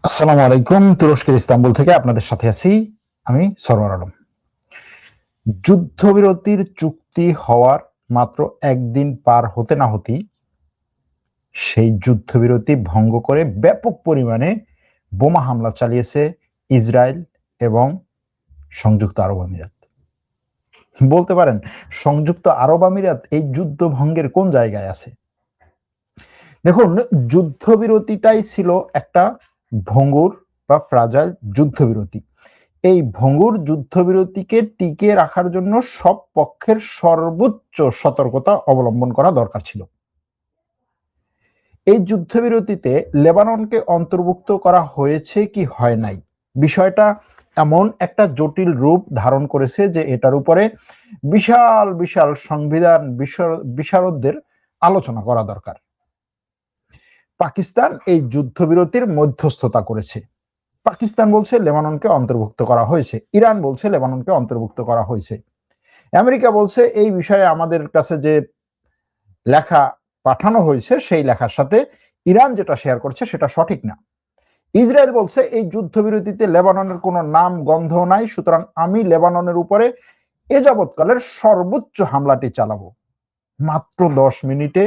আসসালামু আলাইকুম। তুরস্কের ইস্তাম্বুল থেকে আপনাদের সাথে আছি আমি সরওয়ার আলম। যুদ্ধবিরতির চুক্তি হওয়ার মাত্র একদিন পার হতে না হতেই সেই যুদ্ধবিরতি ভঙ্গ করে ব্যাপক পরিমাণে বোমা হামলা চালিয়েছে ইসরায়েল এবং সংযুক্ত আরব আমিরাত। বলতে পারেন সংযুক্ত আরব আমিরাত এই যুদ্ধ ভঙ্গের কোন জায়গায় আছে? দেখুন, যুদ্ধবিরতিটাই ছিল একটা ভঙ্গুর বা ফ্রাজাইল যুদ্ধবিরতি। এই ভঙ্গুর যুদ্ধবিরতিকে টিকিয়ে রাখার জন্য সব পক্ষের সর্বোচ্চ সতর্কতা অবলম্বন করা দরকার ছিল। এই যুদ্ধবিরতিতে লেবাননকে অন্তর্ভুক্ত করা হয়েছে কি হয় নাই, বিষয়টা এমন একটা জটিল রূপ ধারণ করেছে যে এটার উপরে বিশাল বিশাল সংবিধান বিশারদদের আলোচনা করা দরকার। পাকিস্তান এই যুদ্ধবিরতির মধ্যস্থতা করেছে। পাকিস্তান বলছে লেবাননকে অন্তর্ভুক্ত করা হয়েছে, ইরান বলছে লেবাননকে অন্তর্ভুক্ত করা হয়েছে, আমেরিকা বলছে এই বিষয়ে আমাদের কাছে যে লেখা পাঠানো হয়েছে সেই লেখার সাথে ইরান যেটা শেয়ার করছে সেটা সঠিক না। ইসরায়েল বলছে এই যুদ্ধবিরতিতে লেবাননের কোনো নাম গন্ধ নাই, সুতরাং আমি লেবাননের উপরে এ যাবৎকালের সর্বোচ্চ হামলাটি চালাবো। মাত্র 10 মিনিটে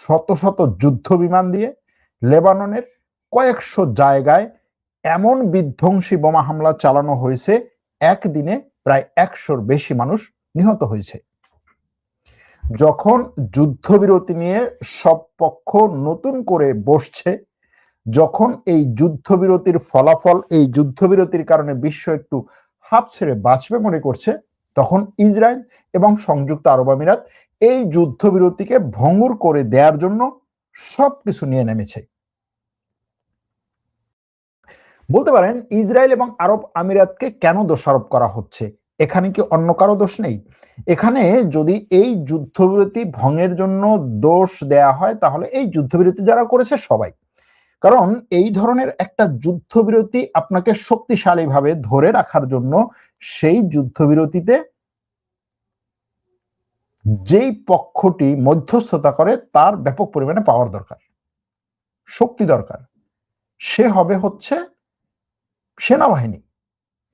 শত শত যুদ্ধ বিমান দিয়ে লেবাননের কয়েকশো জায়গায় এমন বিধ্বংসী বোমা হামলা চালানো হয়েছে, একদিনে প্রায় 100-র বেশি মানুষ নিহত হয়েছে। যখন যুদ্ধবিরতি নিয়ে সব পক্ষ নতুন করে বসছে, যখন এই যুদ্ধবিরতির ফলাফল, এই যুদ্ধবিরতির কারণে বিশ্ব একটু হাঁপ ছেড়ে বাঁচবে মনে করছে, তখন ইসরায়েল এবং সংযুক্ত আরব আমিরাত এই যুদ্ধবিরতিকে ভঙ্গুর করে দেওয়ার জন্য সবকিছু নিয়ে নেমেছে। বলতে পারেন ইসরায়েল এবং আরব আমিরাতকে কেন দোষারোপ করা হচ্ছে? এখানে কি অন্য কারো দোষ নেই? এখানে যদি এই যুদ্ধবিরতি ভঙ্গের জন্য দোষ দেয়া হয় তাহলে এই যুদ্ধবিরতি যারা করেছে সবাই। কারণ এই ধরনের একটা যুদ্ধবিরতি আপনাকে শক্তিশালীভাবে ধরে রাখার জন্য সেই যুদ্ধবিরতিতে যেই পক্ষটি মধ্যস্থতা করে তার ব্যাপক পরিমাণে পাওয়ার দরকার, শক্তি দরকার। সে হবে হচ্ছে সেনাবাহিনী।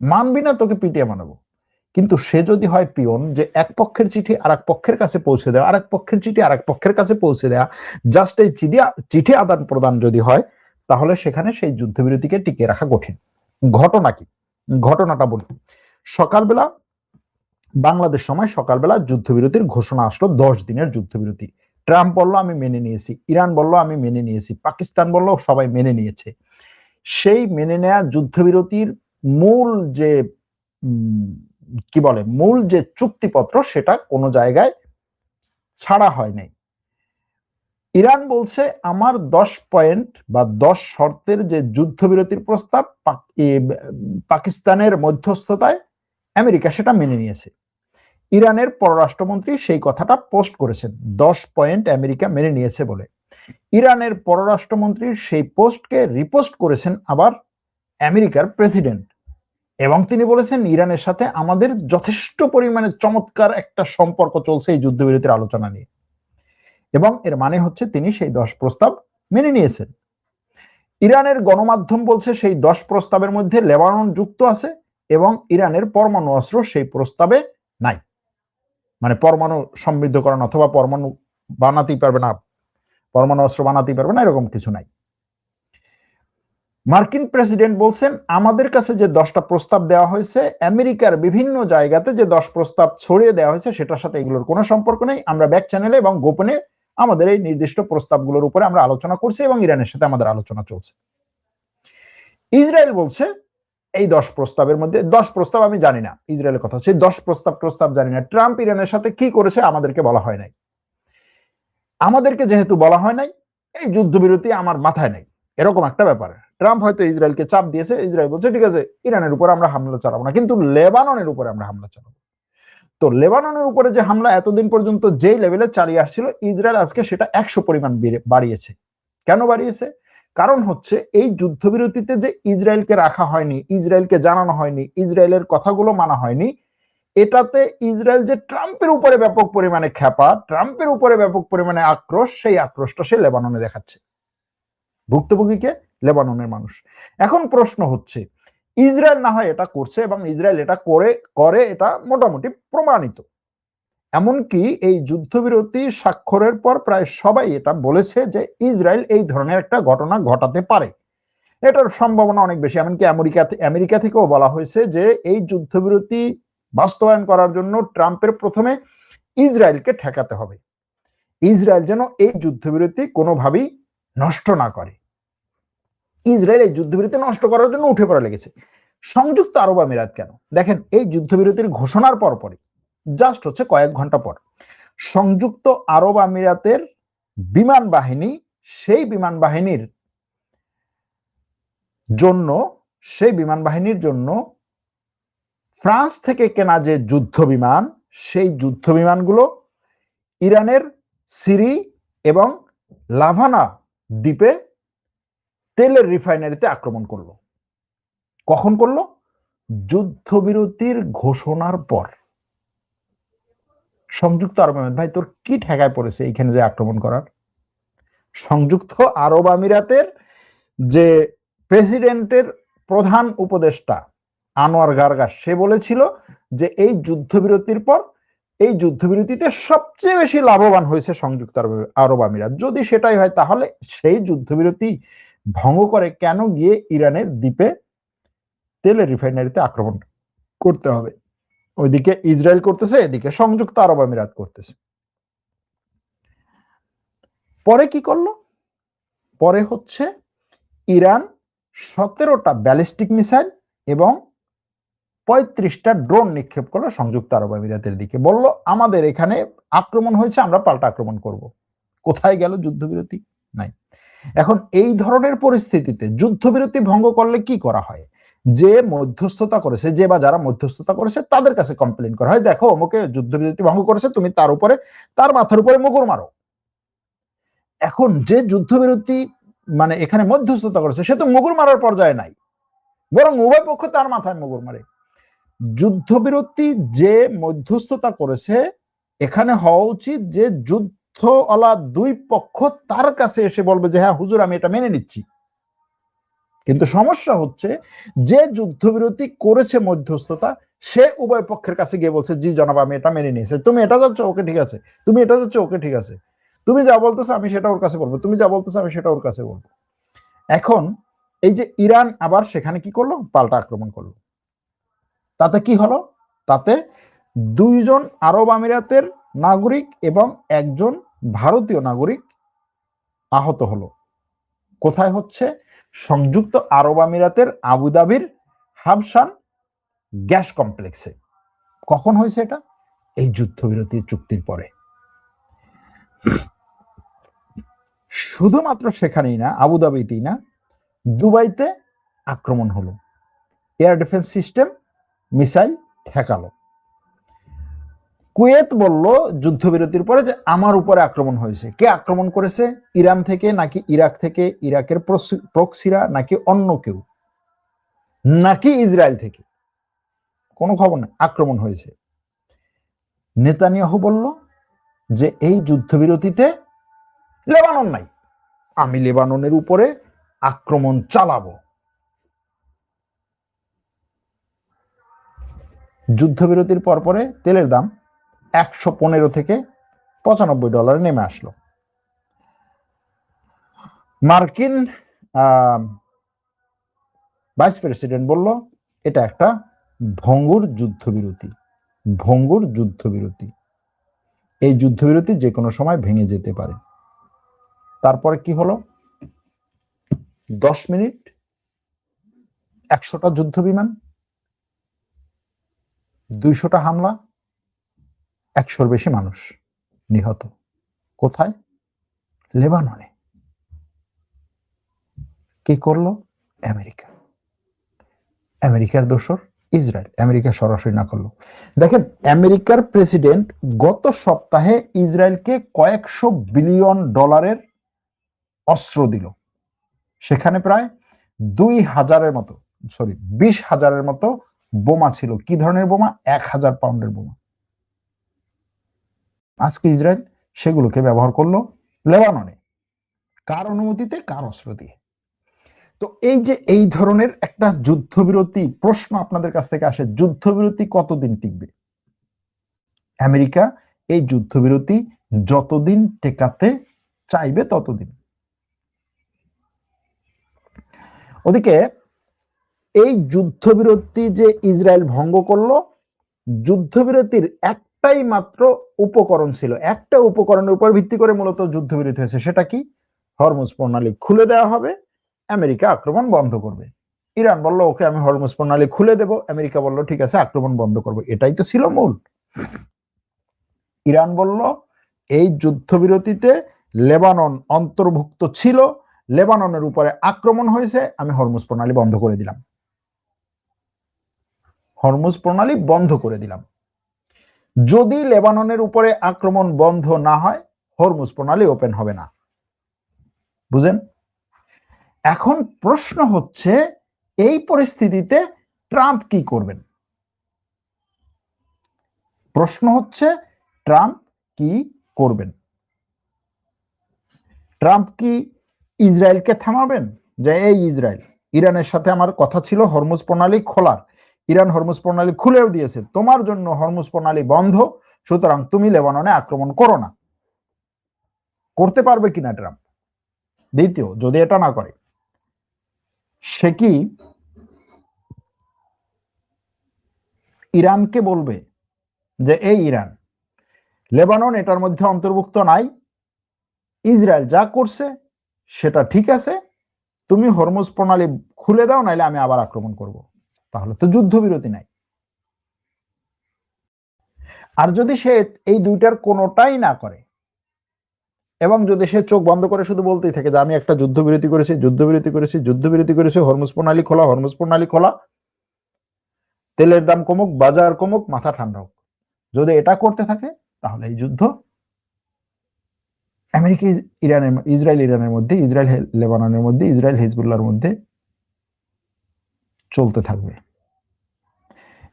মানবি না, তোকে পিটিয়ে মানাবো। কিন্তু সে যদি হয় পিয়ন, যে এক পক্ষের চিঠি আর এক পক্ষের কাছে পৌঁছে দেওয়া, আর এক পক্ষের চিঠি আর এক পক্ষের কাছে পৌঁছে দেওয়া, জাস্ট এই চিঠি আদান প্রদান যদি হয়, তাহলে সেখানে সেই যুদ্ধবিরতিকে টিকিয়ে রাখা কঠিন। ঘটনা কি? ঘটনাটা বলি। সকালবেলা, বাংলাদেশ সময় সকালবেলা যুদ্ধবিরতির ঘোষণা আসলো, 10 দিনের যুদ্ধবিরতি। ট্রাম্প বলল আমি মেনে নিয়েছি, ইরান বলল আমি মেনে নিয়েছি, পাকিস্তান বলল সবাই মেনে নিয়েছে। সেই মেনে নেয়া যুদ্ধবিরতির মূল যে কি বলে, মূল যে চুক্তিপত্র সেটা কোনো জায়গায় ছাড়া হয় নাই। ইরান বলছে আমার 10 পয়েন্ট বা 10 শর্তের যে যুদ্ধবিরতির প্রস্তাব পাকিস্তানের মধ্যস্থতায় আমেরিকা সেটা মেনে নিয়েছে। ইরানের পররাষ্ট্রমন্ত্রী সেই কথাটা পোস্ট করেছেন, 10 পয়েন্ট আমেরিকা মেনে নিয়েছে বলে। ইরানের পররাষ্ট্রমন্ত্রীর সেই পোস্টকে রিপোস্ট করেছেন আবার আমেরিকার প্রেসিডেন্ট, এবং তিনি বলেছেন ইরানের সাথে আমাদের যথেষ্ট পরিমাণে চমৎকার একটা সম্পর্ক চলছে এই যুদ্ধবিরতির আলোচনা নিয়ে, এবং এর মানে হচ্ছে তিনি সেই 10 প্রস্তাব মেনে নিয়েছেন। ইরানের গণমাধ্যম বলছে সেই 10 প্রস্তাবের মধ্যে লেবানন যুক্ত আছে এবং ইরানের পরমাণু অস্ত্র সেই প্রস্তাবে নাই। মানে পরমাণু সমৃদ্ধকরণ অথবা পরমাণু বানাতেই পারবে না, পরমাণু অস্ত্র বানাতেই পারবে না, এরকম কিছু নাই। মার্কিন প্রেসিডেন্ট বলছেন আমাদের কাছে যে 10টা প্রস্তাব দেওয়া হয়েছে, আমেরিকার বিভিন্ন জায়গাতে যে 10 প্রস্তাব ছড়িয়ে দেওয়া হয়েছে সেটার সাথে এগুলোর কোনো সম্পর্ক নেই। আমরা ব্যাক চ্যানেলে এবং গোপনে আমাদের এই নির্দিষ্ট প্রস্তাবগুলোর উপরে আমরা আলোচনা করছি এবং ইরানের সাথে আমাদের আলোচনা চলছে। ইসরায়েল বলছে এই 10 প্রস্তাবের মধ্যে 10 প্রস্তাব আমি জানি না, ইসরায়েলের কথা হচ্ছে 10 প্রস্তাব জানি না। ট্রাম্প ইরানের সাথে কি করেছে আমাদেরকে বলা হয় নাই, আমাদেরকে যেহেতু বলা হয় নাই এই যুদ্ধবিরতি আমার মাথায় নেই, এরকম একটা ব্যাপার। ট্রাম্প হয়তো ইসরায়েলকে চাপ দিয়েছে, ইসরায়েল বলছে ঠিক আছে ইরানের উপর আমরা হামলা চালাবো না, কিন্তু লেবাননের উপরে আমরা হামলা চালাবো। তো লেবাননের উপরে যে হামলা এতদিন পর্যন্ত যেই লেভেলে চালিয়ে আসছিল, ইসরায়েল আজকে সেটা 100 পরিমাণ বাড়িয়েছে। কেন বাড়িয়েছে? কারণ হচ্ছে এই যুদ্ধবিরতিতে যে ইসরায়েলকে রাখা হয়নি, ইসরায়েলকে জানানো হয়নি, ইসরায়েলের কথাগুলো মানা হয়নি, এটাতে ইসরায়েল যে ট্রাম্পের উপরে ব্যাপক পরিমাণে খ্যাপা, ট্রাম্পের উপরে ব্যাপক পরিমাণে আক্রোশ, সেই আক্রোশটা সে লেবাননে দেখাচ্ছে। ভুক্তভোগীকে লেবাননের মানুষ। এখন প্রশ্ন হচ্ছে, ইসরায়েল না হয় এটা করছে এবং ইসরায়েল এটা করে এটা মোটামুটি প্রমাণিত। এমনকি এই যুদ্ধবিরতি স্বাক্ষরের পর প্রায় সবাই এটা বলেছে যে ইসরায়েল এই ধরনের একটা ঘটনা ঘটাতে পারে, এটার সম্ভাবনা অনেক বেশি। এমনকি আমেরিকা থেকেও বলা হয়েছে যে এই যুদ্ধবিরতি বাস্তবায়ন করার জন্য ট্রাম্পের প্রথমে ইসরায়েলকে ঠেকাতে হবে, ইসরায়েল যেন এই যুদ্ধবিরতি কোনোভাবেই নষ্ট না করে। ইসরায়েল এই যুদ্ধবিরতি নষ্ট করার জন্য উঠে পড়ে লেগেছে। সংযুক্ত আরব আমিরাত কেন? দেখেন, এই যুদ্ধবিরতির ঘোষণার পরপরই জাস্ট হচ্ছে কয়েক ঘন্টা পর সংযুক্ত আরব আমিরাতের বিমান বাহিনী, সেই বিমান বাহিনীর জন্য ফ্রান্স থেকে কেনা যে যুদ্ধ বিমান, সেই যুদ্ধ বিমানগুলো ইরানের সিরি এবং লাভানা দ্বীপে তেলের রিফাইনারিতে আক্রমণ করলো। কখন করলো? যুদ্ধবিরতির ঘোষণার পর। সংযুক্ত আরব আমিরাত, ভাই তোর কি ঠেকায় পড়েছে এইখানে যে আক্রমণ করার? সংযুক্ত আরব আমিরাতের যে প্রেসিডেন্টের প্রধান উপদেষ্টা আনোয়ার গার্গাস, সে বলেছিল যে এই যুদ্ধবিরতির পর এই যুদ্ধবিরতিতে সবচেয়ে বেশি লাভবান হয়েছে সংযুক্ত আরব আমিরাত। যদি সেটাই হয় তাহলে সেই যুদ্ধবিরতি ভঙ্গ করে কেন গিয়ে ইরানের দ্বীপে তেলের রিফাইনারিতে আক্রমণ করতে হবে? ওইদিকে ইসরায়েল করতেছে, এদিকে সংযুক্ত আরব আমিরাত করতেছে। পরে কি করলো? পরে হচ্ছে ইরান 17টা ব্যালিস্টিক মিসাইল এবং 35টা ড্রোন নিক্ষেপ করলো সংযুক্ত আরব আমিরাতের দিকে। বলল আমাদের এখানে আক্রমণ হয়েছে, আমরা পাল্টা আক্রমণ করব। কোথায় গেল যুদ্ধবিরতি? নাই। এখন এই ধরনের পরিস্থিতিতে যুদ্ধবিরতি ভঙ্গ করলে কি করা হয়? যে মধ্যস্থতা করেছে, যে বা যারা মধ্যস্থতা করেছে তাদের কাছে কমপ্লেন করা হয়, দেখো অমুকে যুদ্ধবিরতি ভঙ্গ করেছে, তুমি তার মাথার উপরে মুগুর মারো। এখন যে যুদ্ধবিরতি মানে এখানে মধ্যস্থতা করেছে সে তো মুগুর মারার পর্যায়ে নাই, বরং উভয় পক্ষ তার মাথায় মুগুর মারে। যুদ্ধবিরতি যে মধ্যস্থতা করেছে, এখানে হওয়া উচিত যে যুদ্ধওয়ালা দুই পক্ষ তার কাছে এসে বলবে যে হ্যাঁ হুজুর আমি এটা মেনে নিচ্ছি। কিন্তু সমস্যা হচ্ছে যে যুদ্ধবিরতি করেছে মধ্যস্থতা, সে উভয় পক্ষের কাছে গিয়ে বলছে জি জনাব আমি এটা মেনে নিয়েছি, তুমি এটা যাচ্ছ ওকে ঠিক আছে, তুমি এটা যাচ্ছ ওকে ঠিক আছে, তুমি যা বলতেছো আমি সেটা ওর কাছে বলবো, তুমি যা বলতেছো আমি সেটা ওর কাছে বলবো। এখন এই যে ইরান আবার সেখানে কি করলো? পাল্টা আক্রমণ করলো। তাতে কি হলো? তাতে 2 জন আরব আমিরাতের নাগরিক এবং 1 জন ভারতীয় নাগরিক আহত হলো। কোথায় হচ্ছে? সংযুক্ত আরব আমিরাতের আবুধাবির হাবশান গ্যাস কমপ্লেক্সে। কখন হয়েছে এটা? এই যুদ্ধবিরতির চুক্তির পরে। শুধুমাত্র সেখানেই না, আবুধাবিতেই না, দুবাইতে আক্রমণ হলো, এয়ার ডিফেন্স সিস্টেম মিসাইল ঠেকালো। কুয়েত বলল যুদ্ধবিরতির পরে যে আমার উপরে আক্রমণ হয়েছে। কে আক্রমণ করেছে? ইরান থেকে নাকি ইরাক থেকে, ইরাকের প্রক্সিরা নাকি অন্য কেউ, নাকি ইসরায়েল থেকে? কোনো খবর নেই, আক্রমণ হয়েছে। নেতানিয়াহু বলল যে এই যুদ্ধবিরতিতে লেবানন নাই, আমি লেবাননের উপরে আক্রমণ চালাবো। যুদ্ধবিরতির পরপরে তেলের দাম 115 থেকে $95 নেমে আসলো। মার্কিন ভাইস প্রেসিডেন্ট বলল এটা একটা ভঙ্গুর যুদ্ধবিরতি, ভঙ্গুর যুদ্ধবিরতি, এই যুদ্ধবিরতি যে কোনো সময় ভেঙে যেতে পারে। তারপরে কি হলো? 10 মিনিট 100টা যুদ্ধ বিমান, 200টা হামলা, 100-র বেশি মানুষ নিহত। কোথায়? লেবাননে। কি করলো? আমেরিকা। আমেরিকার দোসর ইসরায়েল, আমেরিকা সরাসরি না করলো। দেখেন, আমেরিকার প্রেসিডেন্ট গত সপ্তাহে ইসরায়েলকে কয়েকশো বিলিয়ন ডলারের অস্ত্র দিল। সেখানে প্রায় 20,000-এর মতো বোমা ছিল। কি ধরনের বোমা? 1000 পাউন্ডের বোমা। আজকে ইসরায়েল সেগুলোকে ব্যবহার করলো লেবাননে। কার অনুমতিতে? কার অস্ত্র দিয়ে? তো এই যে এই ধরনের একটা যুদ্ধবিরতি প্রশ্ন আপনাদের কাছ থেকে আসে, যুদ্ধবিরতি কতদিন টিকবে? আমেরিকা এই যুদ্ধবিরতি যতদিন টেকাতে চাইবে ততদিন। ওদিকে এই যুদ্ধবিরতি যে ইসরায়েল ভঙ্গ করলো, যুদ্ধবিরতির একটাই মাত্র উপকরণ ছিল, একটা উপকরণের উপর ভিত্তি করে মূলত যুদ্ধবিরতি হয়েছে। সেটা কি? হরমুজ প্রণালী খুলে দেওয়া হবে, আমেরিকা আক্রমণ বন্ধ করবে। ইরান বলল ওকে আমি হরমুজ প্রণালী খুলে দেব, আমেরিকা বলল ঠিক আছে আক্রমণ বন্ধ করবো। এটাই তো ছিল মূল। ইরান বলল এই যুদ্ধবিরতিতে লেবানন অন্তর্ভুক্ত ছিল, লেবাননের উপরে আক্রমণ হয়েছে, আমি হরমুজ প্রণালী বন্ধ করে দিলাম, হরমুজ প্রণালী বন্ধ করে দিলাম। যদি লেবাননের উপরে আক্রমণ বন্ধ না হয়, হরমুজ প্রণালী ওপেন হবে না। বুঝেন? এখন প্রশ্ন হচ্ছে এই পরিস্থিতিতে ট্রাম্প কি করবেন? প্রশ্ন হচ্ছে ট্রাম্প কি করবেন? ট্রাম্প কি ইসরায়েলকে থামাবেন যে এই ইসরায়েল, ইরানের সাথে আমার কথা ছিল হরমুজ প্রণালী খোলার, ইরান হরমুজ প্রণালী খুলেও দিয়েছে, তোমার জন্য হরমুজ প্রণালী বন্ধ, সুতরাং তুমি লেবাননে আক্রমণ করো না। করতে পারবে কিনা ট্রাম্প? দ্বিতীয়, যদি এটা না করে, সে কি ইরানকে বলবে যে এই ইরান, লেবানন এটার মধ্যে অন্তর্ভুক্ত নাই, ইসরায়েল যা করছে সেটা ঠিক আছে, তুমি হরমুজ প্রণালী খুলে দাও, নাইলে আমি আবার আক্রমণ করব। তাহলে তো যুদ্ধবিরতি নাই। আর যদি সে এই দুইটার কোনোটাই না করে, এবং যদি সে চোখ বন্ধ করে শুধু বলতেই থাকে যে আমি একটা যুদ্ধবিরতি করেছি, যুদ্ধবিরতি করেছি, যুদ্ধবিরতি করেছি, হরমুজ প্রণালী খোলা, হরমুজ প্রণালী খোলা, তেলের দাম কমুক, বাজার কমুক, মাথা ঠান্ডা হোক, যদি এটা করতে থাকে, তাহলে এই যুদ্ধ আমেরিকা ইরানের, ইসরায়েল ইরানের মধ্যে, ইসরায়েল লেবাননের মধ্যে, ইসরায়েল হিজবুল্লাহর মধ্যে চলতে থাকবে।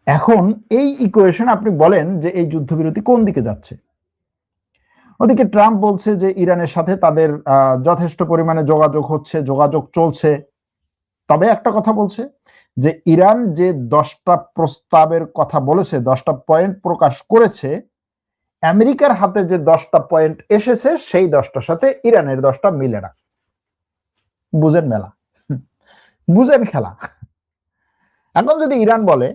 এখন এই ইকুয়েশন আপনি বলেন যে এই যুদ্ধবিরতি কোন দিকে যাচ্ছে? ওদিকে ট্রাম্প বলছে যে ইরানের সাথে তাদের যথেষ্ট পরিমাণে যোগাযোগ হচ্ছে, যোগাযোগ চলছে। তবে একটা কথা বলছে যে ইরান যে 10টা প্রস্তাবের কথা বলেছে, 10টা পয়েন্ট প্রকাশ করেছে, আমেরিকার হাতে যে 10টা পয়েন্ট এসেছে সেই 10টার সাথে ইরানের 10টা মিলে না। বুঝেন মেলা, বুঝেন খেলা। এখন যদি ইরান বলে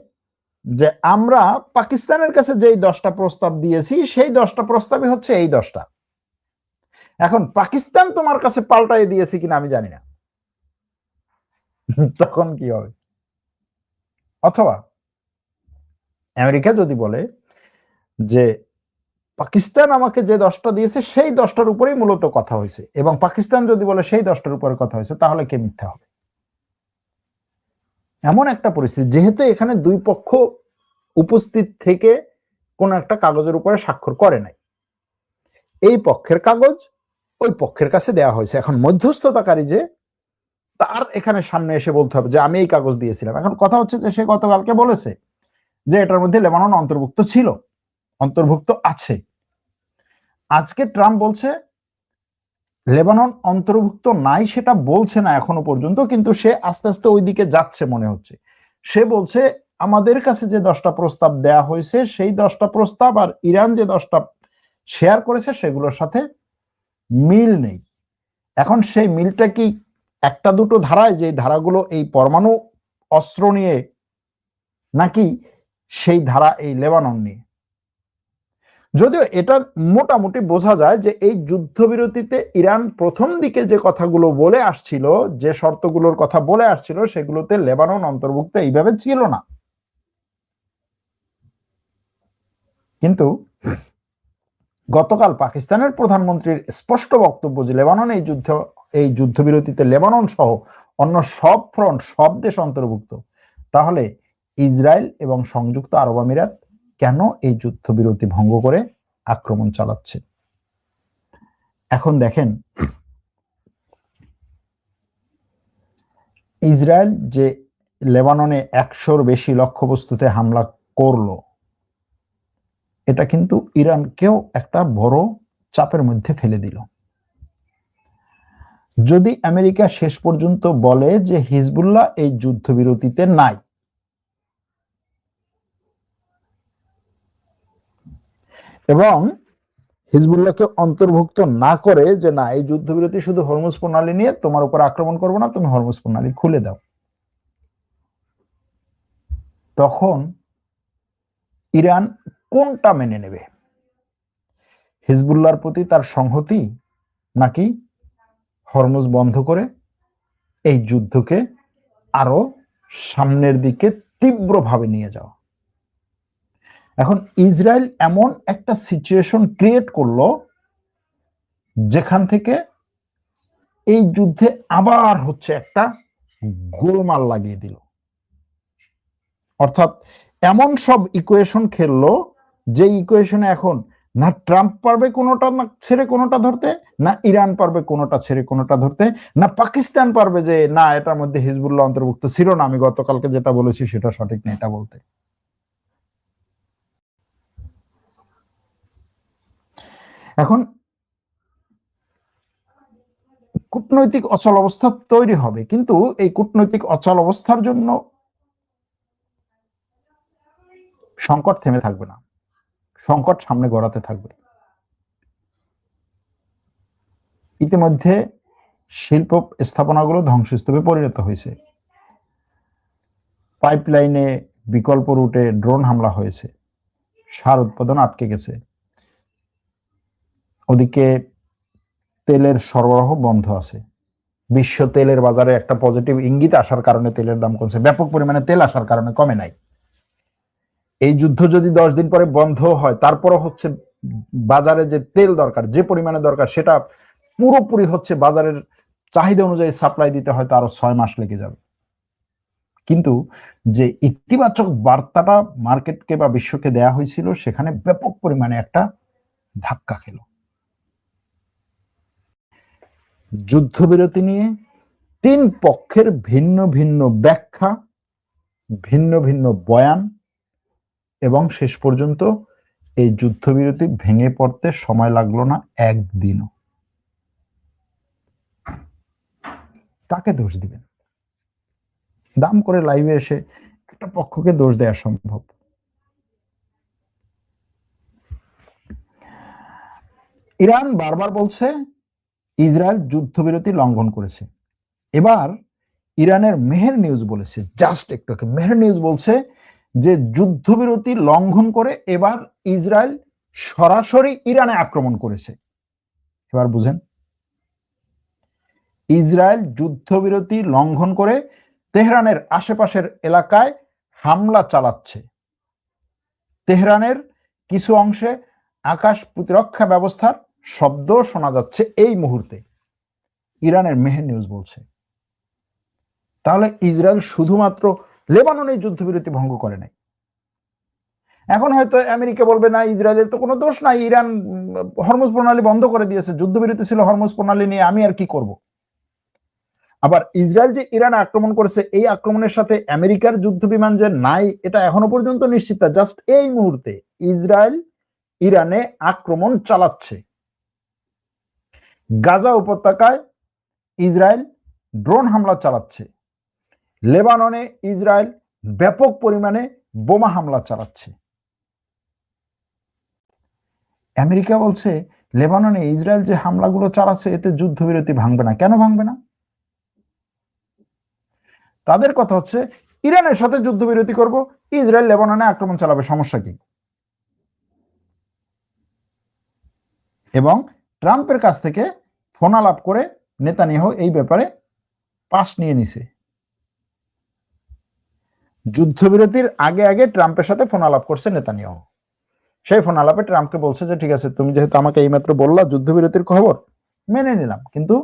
যে আমরা পাকিস্তানের কাছে যেই 10টা প্রস্তাব দিয়েছি সেই 10টা প্রস্তাবই হচ্ছে এই 10টা, এখন পাকিস্তান তোমার কাছে পাল্টাই দিয়েছে কিনা আমি জানি না, তখন কি হবে? অথবা আমেরিকা যদি বলে যে পাকিস্তান আমাকে যে 10টা দিয়েছে সেই 10টার উপরেই মূলত কথা হয়েছে, এবং পাকিস্তান যদি বলে সেই 10টার উপরে কথা হয়েছে, তাহলে কে মিথ্যা হবে? এমন একটা পরিস্থিতি, যেহেতু এখানে দুই পক্ষ উপস্থিত থেকে কোন একটা কাগজের উপরে স্বাক্ষর করে নাই, এই পক্ষের কাগজ ওই পক্ষের কাছে দেওয়া হয়েছে, এখন মধ্যস্থতাকারী যে, তার এখানে সামনে এসে বলতে হবে যে আমি এই কাগজ দিয়েছিলাম। এখন কথা হচ্ছে যে সে গতকালকে বলেছে যে এটার মধ্যে লেবানন অন্তর্ভুক্ত ছিল, অন্তর্ভুক্ত আছে। আজকে ট্রাম্প বলছে লেবানন অন্তর্ভুক্ত নাই, সেটা বলছে না এখনো পর্যন্ত, কিন্তু সে আস্তে আস্তে ওই দিকে যাচ্ছে মনে হচ্ছে। সে বলছে আমাদের কাছে যে 10টা প্রস্তাব দেয়া হয়েছে সেই 10টা প্রস্তাব আর ইরান যে 10টা শেয়ার করেছে সেগুলোর সাথে মিল নেই। এখন সেই মিলটা কি একটা দুটো ধারায়, যে ধারাগুলো এই পরমাণু অস্ত্র নিয়ে, নাকি সেই ধারা এই লেবানন নিয়ে? যদিও এটা মোটামুটি বোঝা যায় যে এই যুদ্ধবিরতিতে ইরান প্রথম দিকে যে কথাগুলো বলে আসছিল, যে শর্তগুলোর কথা বলে আসছিল, সেগুলোতে লেবানন অন্তর্ভুক্ত এইভাবে ছিল না। কিন্তু গতকাল পাকিস্তানের প্রধানমন্ত্রীর স্পষ্ট বক্তব্য যে লেবানন এই যুদ্ধবিরতিতে লেবানন সহ অন্য সব ফ্রন্ট, সব দেশ অন্তর্ভুক্ত। তাহলে ইসরায়েল এবং সংযুক্ত আরব আমিরাত কেন এই যুদ্ধবিরতি ভঙ্গ করে আক্রমণ চালাচ্ছে? এখন দেখেন, ইসরায়েল যে লেবাননে 100র বেশি লক্ষ্যবস্তুতে হামলা করলো, এটা কিন্তু ইরানকেও একটা বড় চাপের মধ্যে ফেলে দিল। যদি আমেরিকা শেষ পর্যন্ত বলে যে হিজবুল্লাহ এই যুদ্ধবিরতিতে নাই, এবং হিজবুল্লাহকে অন্তর্ভুক্ত না করে যে না এই যুদ্ধবিরতি শুধু হরমুজ প্রণালী নিয়ে, তোমার উপর আক্রমণ করবো না, তুমি হরমুজ প্রণালী খুলে দাও, তখন ইরান কোনটা মেনে নেবে? হিজবুল্লাহর প্রতি তার সংহতি, নাকি হরমুজ বন্ধ করে এই যুদ্ধকে আরো সামনের দিকে তীব্রভাবে নিয়ে যাওয়া? এখন ইসরায়েল এমন একটা সিচুয়েশন ক্রিয়েট করলো যেখান থেকে এই যুদ্ধে আবার হচ্ছে একটা গোলমাল লাগিয়ে দিল। অর্থাৎ এমন সব ইকুয়েশন খেললো যে ইকুয়েশনে এখন না ট্রাম্প পারবে কোনোটা ছেড়ে কোনোটা ধরতে, না ইরান পারবে কোনোটা ছেড়ে কোনোটা ধরতে, না পাকিস্তান পারবে যে না এটার মধ্যে হিজবুল্লাহ অন্তর্ভুক্ত ছিল না, আমি গতকালকে যেটা বলেছি সেটা সঠিক না এটা বলতে। এখন কূটনৈতিক অচল অবস্থা তৈরি হবে, কিন্তু এই কূটনৈতিক অচল অবস্থার জন্য সংকট থেমে থাকবে না, সংকট সামনে গড়াতে থাকবে। ইতিমধ্যে শিল্প স্থাপনাগুলো ধ্বংসস্তূপে পরিণত হয়েছে, পাইপলাইনে বিকল্প রুটে ড্রোন হামলা হয়েছে, সার উৎপাদন আটকে গেছে, ওদিকে তেলের সরবরাহ বন্ধ আছে। বিশ্ব তেলের বাজারে একটা পজিটিভ ইঙ্গিত আসার কারণে তেলের দাম কমছে, ব্যাপক পরিমাণে তেল আসার কারণে কমে নাই। এই যুদ্ধ যদি 10 দিন পরে বন্ধ হয়, তারপরও হচ্ছে বাজারে যে তেল দরকার, যে পরিমাণে দরকার, সেটা পুরোপুরি হচ্ছে বাজারের চাহিদা অনুযায়ী সাপ্লাই দিতে হয়তো আরো 6 মাস লেগে যাবে। কিন্তু যে ইতিবাচক বার্তাটা মার্কেটকে বা বিশ্বকে দেয়া হয়েছিল, সেখানে ব্যাপক পরিমাণে একটা ধাক্কা খেল। যুদ্ধবিরতি নিয়ে 3 পক্ষের ভিন্ন ভিন্ন ব্যাখ্যা, ভিন্ন ভিন্ন বয়ান, এবং শেষ পর্যন্ত এই যুদ্ধবিরতি ভেঙে পড়তে সময় লাগলো না একদিনও। কাকে দোষ দিবেন? দাম করে লাইভে এসে একটা পক্ষকে দোষ দেওয়া সম্ভব? ইরান বারবার বলছে ইসরায়েল যুদ্ধবিরতি লঙ্ঘন করেছে। এবার ইরানের মেহের নিউজ বলেছে, জাস্ট একটু মেহের নিউজ বলছে যে যুদ্ধবিরতি লঙ্ঘন করে এবার ইসরায়েল সরাসরি ইরানে আক্রমণ করেছে। এবার বুঝেন, ইসরায়েল যুদ্ধবিরতি লঙ্ঘন করে তেহরানের আশেপাশের এলাকায় হামলা চালাচ্ছে। তেহরানের কিছু অংশে আকাশ প্রতিরক্ষা ব্যবস্থার শব্দ শোনা যাচ্ছে এই মুহূর্তে, ইরানের মেহের নিউজ বলছে। তাহলে ইসরায়েল শুধুমাত্র লেবাননে যুদ্ধবিরতি ভঙ্গ করে নাই। এখন হয়তো আমেরিকা বলবে না ইসরায়েলের তো কোনো দোষ নাই, ইরান হরমুজ প্রণালী বন্ধ করে দিয়েছে, যুদ্ধবিরতি ছিল হরমুজ প্রণালী নিয়ে, আমি আর কি করব। আবার ইসরায়েল যে ইরান আক্রমণ করেছে, এই আক্রমণের সাথে আমেরিকার যুদ্ধ বিমান যে নাই এটা এখনো পর্যন্ত নিশ্চিত না। জাস্ট এই মুহূর্তে ইসরায়েল ইরানে আক্রমণ চালাচ্ছে। গাজা উপত্যকায় ইসরায়েল ড্রোন হামলা চালাচ্ছে। লেবাননে ইসরায়েল ব্যাপক পরিমাণে বোমা হামলা চালাচ্ছে। আমেরিকা বলছে লেবাননে ইসরায়েল যে হামলাগুলো চালাচ্ছে এতে যুদ্ধবিরতি ভাঙবে না। কেন ভাঙবে না? তাদের কথা হচ্ছে ইরানের সাথে যুদ্ধবিরতি করব, ইসরায়েল লেবাননে আক্রমণ চালাবে, সমস্যা কি? এবং ট্রাম্পের কাছ থেকে ফোন আলাপ করে নেতানিয়াহু এই ব্যাপারে পাশ নিয়ে নিছে। যুদ্ধবিরতির আগে আগে ট্রাম্পের সাথে ফোন আলাপ করছে নেতানিয়াহু। সেই ফোন আলাপে ট্রাম্পকে বলছে যে ঠিক আছে, তুমি যেহেতু আমাকে এইমাত্র বললা যুদ্ধবিরতির খবর, মেনে নিলাম, কিন্তু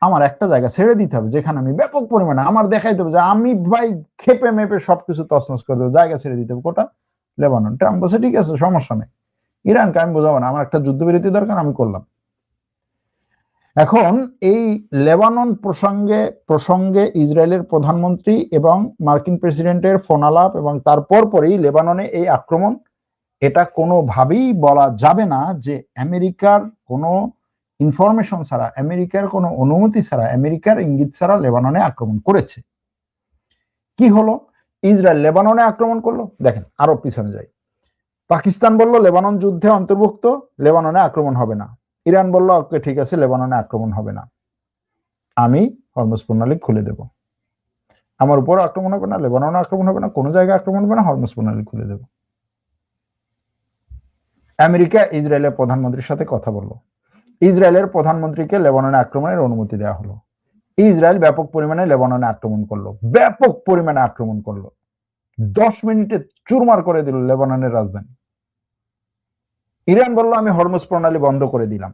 আমার একটা জায়গা ছেড়ে দিতে হবে যেখানে আমি ব্যাপক পরিমাণে আমার দেখাইতে হবে যে আমি ভাই খেপে মেপে সবকিছু তছনছ করে দেবো, জায়গা ছেড়ে দিতে হবে। কোটা? লেবানন। ট্রাম্প বলছে ঠিক আছে, সমস্যা নেই, ইরানকে আমি বোঝাবো না, আমার একটা যুদ্ধবিরতি দরকার, আমি করলাম। এখন এই লেবানন প্রসঙ্গে ইসরায়েলের প্রধানমন্ত্রী এবং মার্কিন প্রেসিডেন্টের ফোন আলাপ এবং তারপর পরেই লেবাননে এই আক্রমণ, এটা কোনোভাবেই বলা যাবে না যে আমেরিকার কোনো ইনফরমেশন ছাড়া, আমেরিকার কোনো অনুমতি ছাড়া, আমেরিকার ইঙ্গিত ছাড়া লেবাননে আক্রমণ করেছে। কি হলো? ইসরায়েল লেবাননে আক্রমণ করলো। দেখেন, আরো পিছনে যাই। পাকিস্তান বলল লেবানন যুদ্ধে অন্তর্ভুক্ত, লেবাননে আক্রমণ হবে না। ইরান বলল ওকে ঠিক আছে, লেবাননে আক্রমণ হবে না, আমি হরমুজ প্রণালী খুলে দেব। আমার উপর আক্রমণ হবে না, লেবাননে আক্রমণ হবে না, কোনো জায়গায় আক্রমণ হবে না, হরমুজ প্রণালী খুলে দেব। আমেরিকা ইসরায়েলের প্রধানমন্ত্রীর সাথে কথা বললো, ইসরায়েলের প্রধানমন্ত্রীকে লেবাননে আক্রমণের অনুমতি দেওয়া হলো। ইসরায়েল ব্যাপক পরিমাণে লেবাননে আক্রমণ করলো, ব্যাপক পরিমাণে আক্রমণ করলো। 10 মিনিটে চুরমার করে দিল লেবাননের রাজধানী। ইরান বলল আমি হরমুজ প্রণালী বন্ধ করে দিলাম।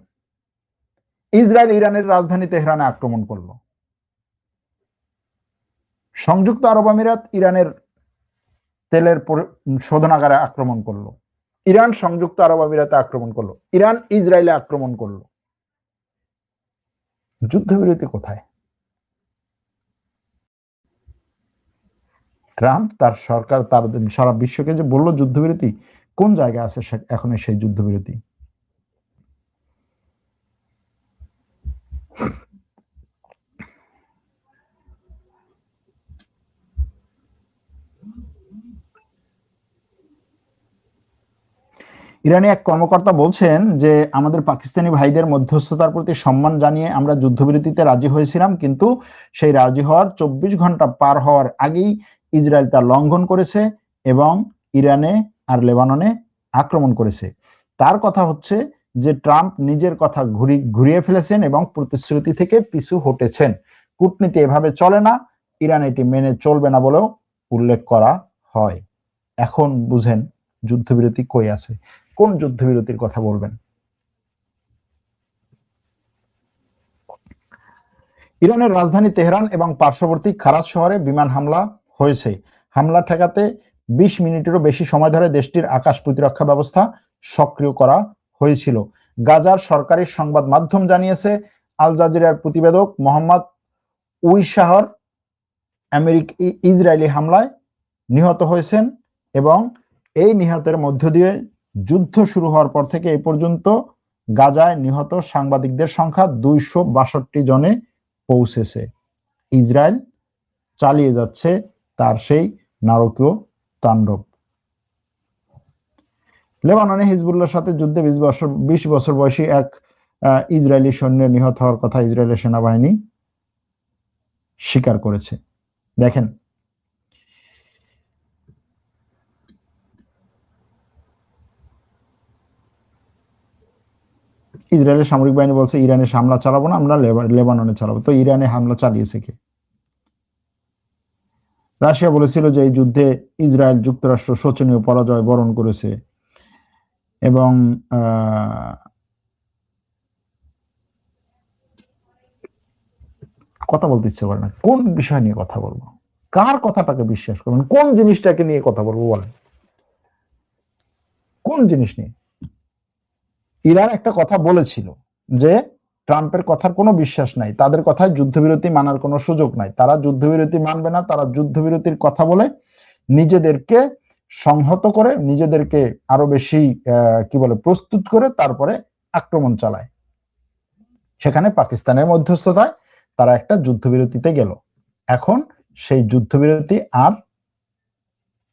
ইসরায়েল ইরানের রাজধানী তেহরানে আক্রমণ করলো। সংযুক্ত আরব আমিরাত ইরানের তেলের শোধনাগারে আক্রমণ করলো। ইরান সংযুক্ত আরব আমিরাতে আক্রমণ করলো। ইরান ইসরায়েলে আক্রমণ করলো। যুদ্ধবিরতি কোথায়? ট্রাম্প তার সরকার তার সারা বিশ্বকে যে বললো যুদ্ধবিরতি, কোন জায়গায় আছে এখন সেই যুদ্ধবিরতি? ইরানি এক কর্মকর্তা বলছেন যে আমাদের পাকিস্তানি ভাইদের মধ্যস্থতার প্রতি সম্মান জানিয়ে আমরা যুদ্ধবিরতিতে রাজি হয়েছিলাম, কিন্তু সেই রাজি হওয়ার 24 ঘন্টা পার হওয়ার আগেই ইসরায়েল তা লঙ্ঘন করেছে এবং ইরানে আর লেবাননে আক্রমণ করেছে। তার কথা হচ্ছে যে ট্রাম্প নিজের কথা ঘুরিয়ে ফেলেছেন এবং প্রতিশ্রুতি থেকে পিছু হটেছেন। কূটনীতি এভাবে চলে না, ইরান এটি মেনে চলবে না বলেও উল্লেখ করা হয়। এখন বুঝেন যুদ্ধবিরতি কই আছে, কোন যুদ্ধবিরতির কথা বলবেন? ইরানের রাজধানী তেহরান এবং পার্শ্ববর্তী খারাজ শহরে বিমান হামলা হয়েছে। হামলা ঠেকাতে 20 মিনিটেরও বেশি সময় ধরে দেশটির আকাশ প্রতিরক্ষা ব্যবস্থা সক্রিয় করা হয়েছিল। গাজার সরকারি সংবাদ মাধ্যম জানিয়েছে আল জাজিরার প্রতিবেদক মোহাম্মদ উইশাহর ইসরায়েলি হামলায় নিহত হয়েছেন এবং এই নিহতের মধ্য দিয়ে যুদ্ধ শুরু হওয়ার পর থেকে এই পর্যন্ত গাজায় নিহত সাংবাদিকদের সংখ্যা 262 জনে পৌঁছেছে। ইসরায়েল চালিয়ে যাচ্ছে তার সেই নারকীয় তাণ্ডব। লেবাননে হিজবুল্লাহর সাথে যুদ্ধে 20 বছর বয়সী এক ইসরায়েলি সৈন্যের নিহত হওয়ার কথা ইসরায়েলের সেনাবাহিনী স্বীকার করেছে। দেখেন, ইসরায়েলের সামরিক বাহিনী বলছে ইরানে হামলা চালাবো না, আমরা লেবাননে চালাবো। তো ইরানে হামলা চালিয়েছে কে? রাশিয়া বলেছিল যে এই যুদ্ধে ইসরায়েল যুক্তরাষ্ট্র শোচনীয় পরাজয় বরণ করেছে এবং কথা বলতে ইচ্ছে করে না। কোন বিষয় নিয়ে কথা বলবো? কার কথাটাকে বিশ্বাস করবেন? কোন জিনিসটাকে নিয়ে কথা বলবো বলেন? কোন জিনিস নিয়ে? ইরান একটা কথা বলেছিল যে ট্রাম্পের কথার কোনো বিশ্বাস নাই, তাদের কথায় যুদ্ধবিরতি মানার কোনো সুযোগ নাই, তারা যুদ্ধবিরতি মানবে না, তারা যুদ্ধবিরতির কথা বলে নিজেদেরকে সংহত করে, নিজেদেরকে আরো বেশি কি বলে প্রস্তুত করে তারপরে আক্রমণ চালায়। সেখানে পাকিস্তানের মধ্যস্থতায় তারা একটা যুদ্ধবিরতিতে গেল। এখন সেই যুদ্ধবিরতি আর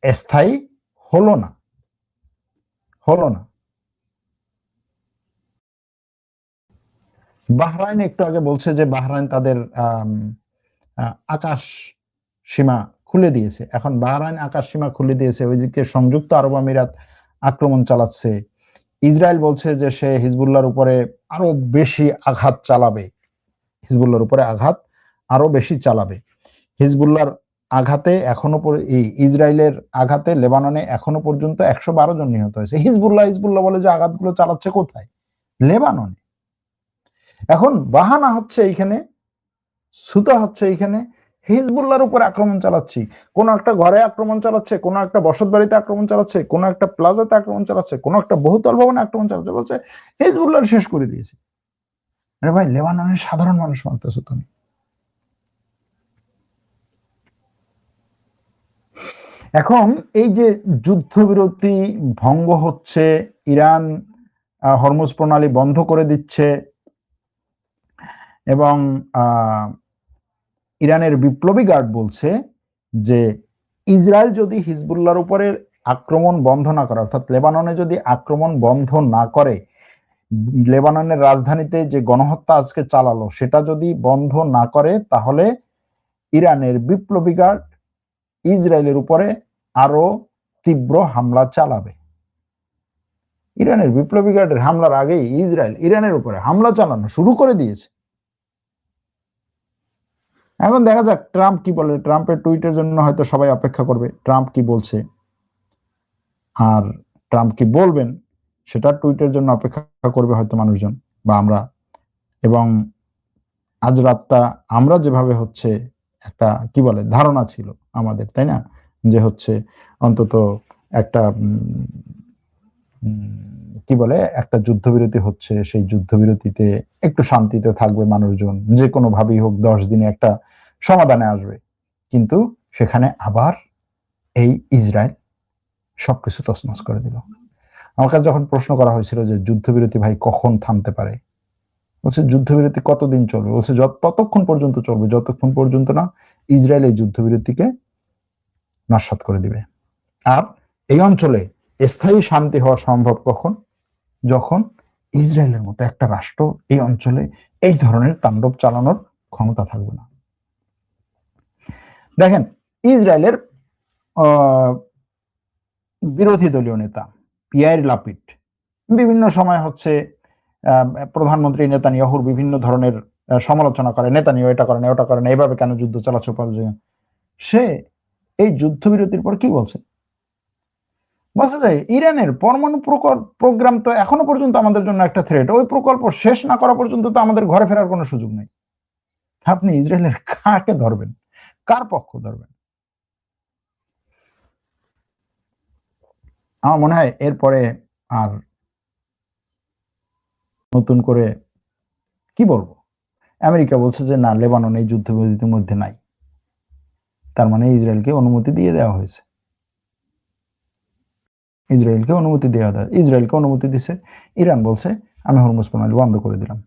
স্থায়ী হলো না। বাহরাইন একটু আগে বলছে যে বাহরাইন তাদের আকাশ সীমা খুলে দিয়েছে। এখন বাহরাইন আকাশ সীমা খুলে দিয়েছে, ওইদিকে সংযুক্ত আরব আমিরাত আক্রমণ চালাচ্ছে। ইসরায়েল বলছে যে সে হিজবুল্লাহর উপরে আরো বেশি আঘাত চালাবে, হিজবুল্লাহর উপরে আঘাত আরো বেশি চালাবে। হিজবুল্লাহর আঘাতে ইসরায়েলের আঘাতে লেবাননে এখনো পর্যন্ত 112 জন নিহত হয়েছে। হিজবুল্লাহ বলে যে আঘাতগুলো চালাচ্ছে কোথায়? লেবাননে। এখন বাহানা হচ্ছে এইখানে, সুতা হচ্ছে এইখানে, হিজবুল্লাহর উপর আক্রমণ চালাচ্ছি, কোন একটা ঘরে আক্রমণ চালাচ্ছে, কোন একটা বসত বাড়িতে আক্রমণ চালাচ্ছে, কোন একটা প্লাজাতে আক্রমণ চালাচ্ছে, কোন একটা বহুতল ভবনে আক্রমণ চালাচ্ছে, বলছে হিজবুল্লাহ শেষ করে দিয়েছে। আরে ভাই, লেবাননের সাধারণ মানুষ মারতেছো তুমি। এখন এই যে যুদ্ধবিরতি ভঙ্গ হচ্ছে, ইরান হরমুজ প্রণালী বন্ধ করে দিচ্ছে, এবং ইরানের বিপ্লবী গার্ড বলছে যে ইসরায়েল যদি হিজবুল্লাহর উপরে আক্রমণ বন্ধ না করে, অর্থাৎ লেবাননে যদি আক্রমণ বন্ধ না করে, লেবাননের রাজধানীতে যে গণহত্যা আজকে চালালো সেটা যদি বন্ধ না করে, তাহলে ইরানের বিপ্লবী গার্ড ইসরায়েলের উপরে আরো তীব্র হামলা চালাবে। ইরানের বিপ্লবী গার্ডের হামলার আগেই ইসরায়েল ইরানের উপরে হামলা চালানো শুরু করে দিয়েছে। এখন দেখা যাক ট্রাম্প কি বলে। ট্রাম্পের টুইটের জন্য হয়তো সবাই অপেক্ষা করবে, ট্রাম্প কি বলছে। আর ট্রাম্প কি বলবেন সেটা টুইটের জন্য অপেক্ষা করবে হয়তো মানুষজন বা আমরা। এবং আজ রাতটা আমরা যেভাবে হচ্ছে একটা কি বলে ধারণা ছিল আমাদের, তাই না, যে হচ্ছে অন্তত একটা কি বলে একটা যুদ্ধবিরতি হচ্ছে, সেই যুদ্ধবিরতিতে একটু শান্তিতে থাকবে মানুষজন, যে কোনো ভাবেই হোক 10 দিনে একটা সমাধানে আসবে। কিন্তু সেখানে আবার এই ইসরায়েল সবকিছু তছনছ করে দিল। আমার কাছে যখন প্রশ্ন করা হয়েছিল যে যুদ্ধবিরতি ভাই কখন থামতে পারে, বলছে যুদ্ধবিরতি কতদিন চলবে, বলছে ততক্ষণ পর্যন্ত চলবে যতক্ষণ পর্যন্ত না ইসরায়েল এই যুদ্ধবিরতিকে নস্যাৎ করে দিবে। আর এই অঞ্চলে স্থায়ী শান্তি হওয়া সম্ভব কখন, যখন ইসরায়েলের মতো একটা রাষ্ট্র এই অঞ্চলে এই ধরনের তাণ্ডব চালানোর ক্ষমতা থাকবে না। দেখেন, ইসরায়েলের বিরোধী দলীয় নেতা ইয়াইর লাপিড বিভিন্ন সময় হচ্ছে প্রধানমন্ত্রী নেতানিয়াহুর বিভিন্ন ধরনের সমালোচনা করে, নেতানিয়াহু এটা করে না ওটা করে না, এভাবে কেন যুদ্ধ চালাচ্ছে। সে এই যুদ্ধবিরতির পর কি বলছে, বলছে যে ইরানের পরমাণু প্রোগ্রাম তো এখনো পর্যন্ত আমাদের জন্য একটা থ্রেট, ওই প্রকল্প শেষ না করা পর্যন্ত তো আমাদের ঘরে ফেরার কোনো সুযোগ নেই। আপনি ইসরায়েলের কাকে ধরবেন, কার পক্ষ ধরবেন? আমার মনে হয় এরপরে আর নতুন করে কি বলবো, আমেরিকা বলছে যে না, লেবানন এই যুদ্ধবিরতির মধ্যে নাই, তার মানে ইসরায়েলকে অনুমতি দিয়ে দেওয়া হয়েছে। ইসরায়েলকে অনুমতি দিছে। ইরান বলছে আমি হরমুজ প্রণালী বন্ধ করে দিলাম।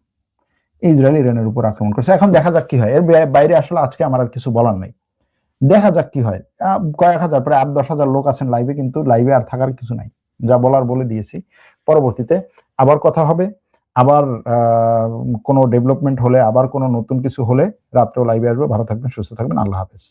ইসরায়েল ইরানের উপর আক্রমণ করছে। এখন দেখা যাক কি হয়, এর বাইরে আসলে আজকে আমার আর কিছু বলার নাই। দেখা যাক কি হয়। কয়েক হাজার, প্রায় 8-10 হাজার লোক আছেন লাইভে, কিন্তু লাইভে আর থাকার কিছু নাই, যা বলার বলে দিয়েছি। পরবর্তীতে আবার কথা হবে, আবার কোনো ডেভেলপমেন্ট হলে, আবার কোনো নতুন কিছু হলে রাত্রেও লাইভে আসবে। ভালো থাকবেন, সুস্থ থাকবেন, আল্লাহ হাফেজ।